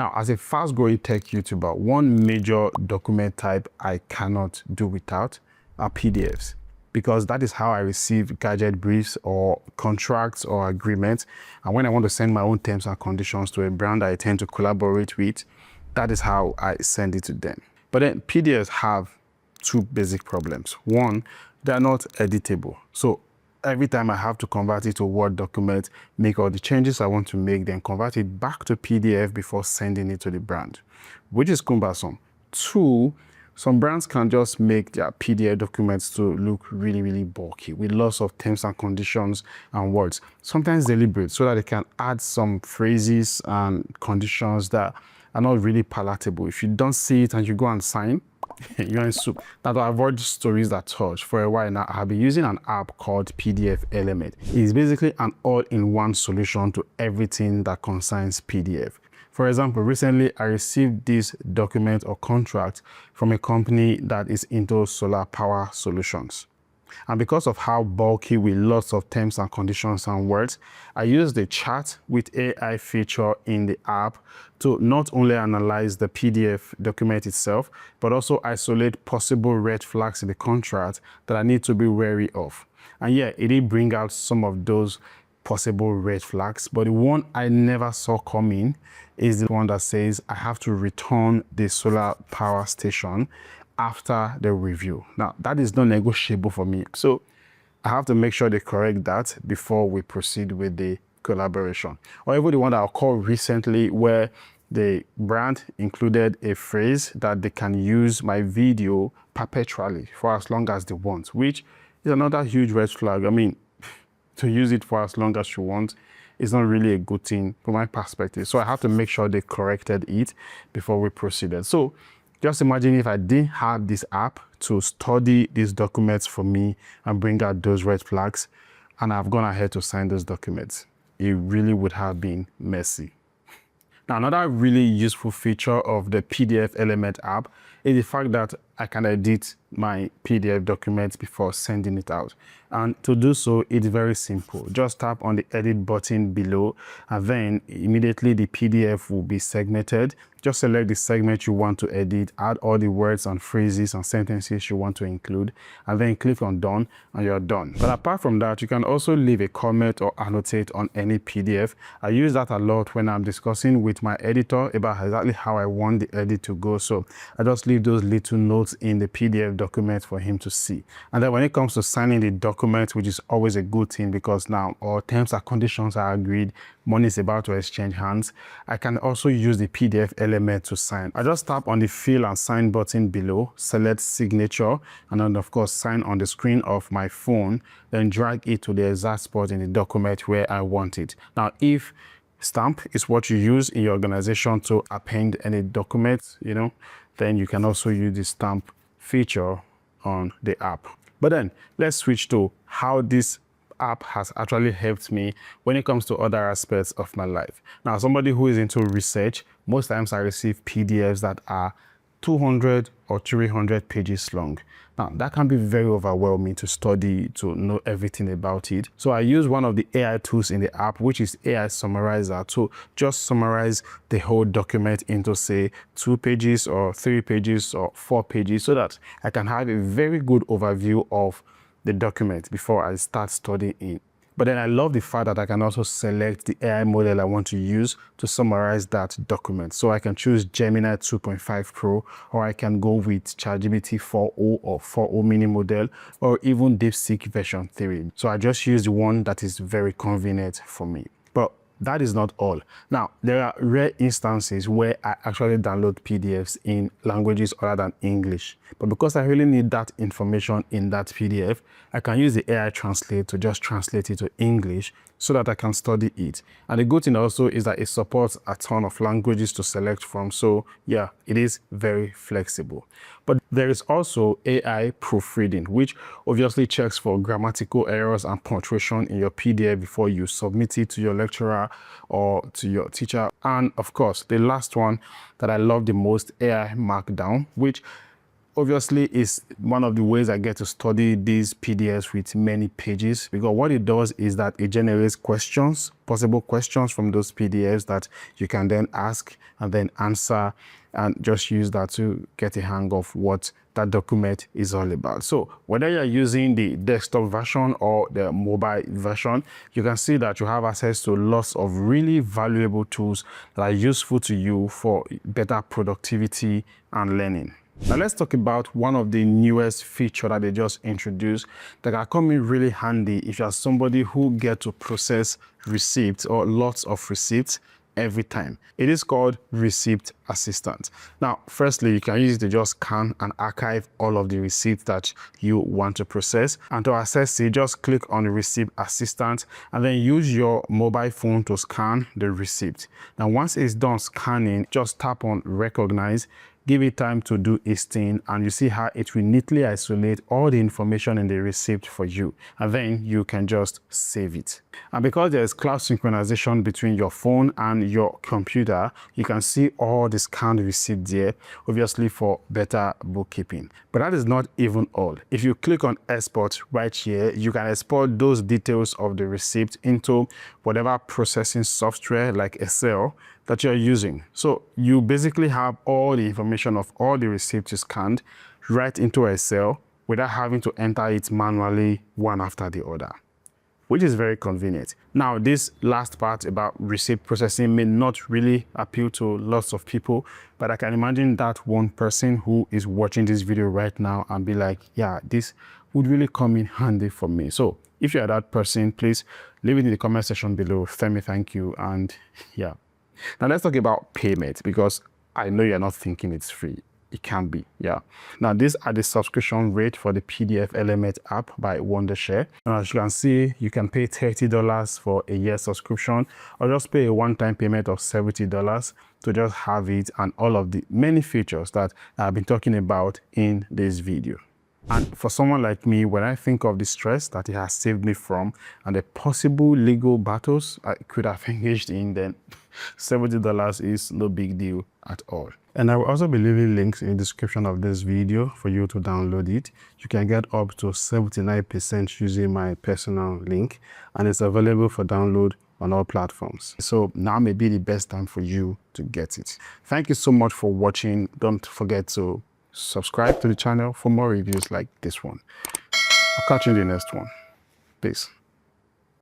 Now, as a fast-growing tech YouTuber, one major document type I cannot do without are PDFs, because that is how I receive gadget briefs or contracts or agreements. And when I want to send my own terms and conditions to a brand I tend to collaborate with, that is how I send it to them. But then PDFs have two basic problems. One, they're not editable. So every time I have to convert it to a Word document, make all the changes I want to make, then convert it back to PDF before sending it to the brand, which is cumbersome. Two, some brands can just make their PDF documents to look really, really bulky with lots of terms and conditions and words, sometimes deliberate, so that they can add some phrases and conditions that are not really palatable. If you don't see it and you go and sign, you're in soup. Now, to avoid stories that touch, for a while now, I have been using an app called PDFElement. It's basically an all-in-one solution to everything that concerns PDF. For example, recently I received this document or contract from a company that is into solar power solutions. And because of how bulky with lots of terms and conditions and words, I used the chat with AI feature in the app to not only analyze the PDF document itself, but also isolate possible red flags in the contract that I need to be wary of. And yeah, it did bring out some of those possible red flags, but the one I never saw coming is the one that says I have to return the solar power station after the review. Now, that is not negotiable for me. So I have to make sure they correct that before we proceed with the collaboration. Or even the one that occurred recently where the brand included a phrase that they can use my video perpetually for as long as they want, which is another huge red flag. I mean, to use it for as long as you want is not really a good thing from my perspective. So I have to make sure they corrected it before we proceeded. So just imagine if I didn't have this app to study these documents for me and bring out those red flags, and I've gone ahead to sign those documents. It really would have been messy. Now, another really useful feature of the PDFElement app is the fact that I can edit my PDF documents before sending it out. And to do so, it's very simple. Just tap on the edit button below, and then immediately the PDF will be segmented. Just select the segment you want to edit, add all the words and phrases and sentences you want to include, and then click on done, and you're done. But apart from that, you can also leave a comment or annotate on any PDF. I use that a lot when I'm discussing with my editor about exactly how I want the edit to go. So I just leave those little notes in the PDF document for him to see. And then when it comes to signing the document, which is always a good thing because now all terms and conditions are agreed, money is about to exchange hands, I can also use the PDFElement to sign. I just tap on the fill and sign button below, select signature, and then of course sign on the screen of my phone, then drag it to the exact spot in the document where I want it. Now, if stamp is what you use in your organization to append any documents, then you can also use the stamp feature on the app. But then let's switch to how this app has actually helped me when it comes to other aspects of my life. Now, somebody who is into research, most times I receive PDFs that are 200 or 300 pages long. Now, that can be very overwhelming to study, to know everything about it. So I use one of the AI tools in the app, which is AI Summarizer, to just summarize the whole document into, say, 2 pages or 3 pages or 4 pages, so that I can have a very good overview of the document before I start studying it. But then I love the fact that I can also select the AI model I want to use to summarize that document. So I can choose Gemini 2.5 Pro, or I can go with ChatGPT 4.0 or 4.0 mini model, or even DeepSeek version 3. So I just use the one that is very convenient for me. But that is not all. Now, there are rare instances where I actually download PDFs in languages other than English. But because I really need that information in that PDF, I can use the AI Translate to just translate it to English so that I can study it. And the good thing also is that it supports a ton of languages to select from. So yeah, it is very flexible. But there is also AI proofreading, which obviously checks for grammatical errors and punctuation in your PDF before you submit it to your lecturer or to your teacher. And of course, the last one that I love the most, AI Markdown, which obviously is one of the ways I get to study these PDFs with many pages, because what it does is that it generates questions, possible questions from those PDFs that you can then ask and then answer, and just use that to get a hang of what that document is all about. So whether you're using the desktop version or the mobile version, you can see that you have access to lots of really valuable tools that are useful to you for better productivity and learning. Now let's talk about one of the newest features that they just introduced that can come in really handy if you're somebody who gets to process receipts or lots of receipts every time. It is called Receipt Assistant. Now, firstly, you can use it to just scan and archive all of the receipts that you want to process. And to access it, just click on the Receipt Assistant and then use your mobile phone to scan the receipt. Now, once it's done scanning, just tap on Recognize, give it time to do its thing, and you see how it will neatly isolate all the information in the receipt for you, and then you can just save it. And because there's cloud synchronization between your phone and your computer, you can see all the scanned receipts there, obviously for better bookkeeping. But that is not even all. If you click on Export right here, you can export those details of the receipt into whatever processing software like Excel that you're using. So you basically have all the information of all the receipts you scanned right into Excel without having to enter it manually one after the other, which is very convenient. Now, this last part about receipt processing may not really appeal to lots of people, but I can imagine that one person who is watching this video right now and be like, yeah, this would really come in handy for me. So if you're that person, please leave it in the comment section below. Tell me thank you, and yeah. Now let's talk about payment, because I know you're not thinking it's free. It can be, yeah. Now these are the subscription rate for the PDFElement app by Wondershare. And as you can see, you can pay $30 for a year subscription, or just pay a one-time payment of $70 to just have it and all of the many features that I've been talking about in this video. And for someone like me, when I think of the stress that it has saved me from and the possible legal battles I could have engaged in, then $70 is no big deal at all. And I will also be leaving links in the description of this video for you to download it. You can get up to 79% using my personal link, and it's available for download on all platforms. So now may be the best time for you to get it. Thank you so much for watching. Don't forget to subscribe to the channel for more reviews like this one. I'll catch you in the next one. Peace.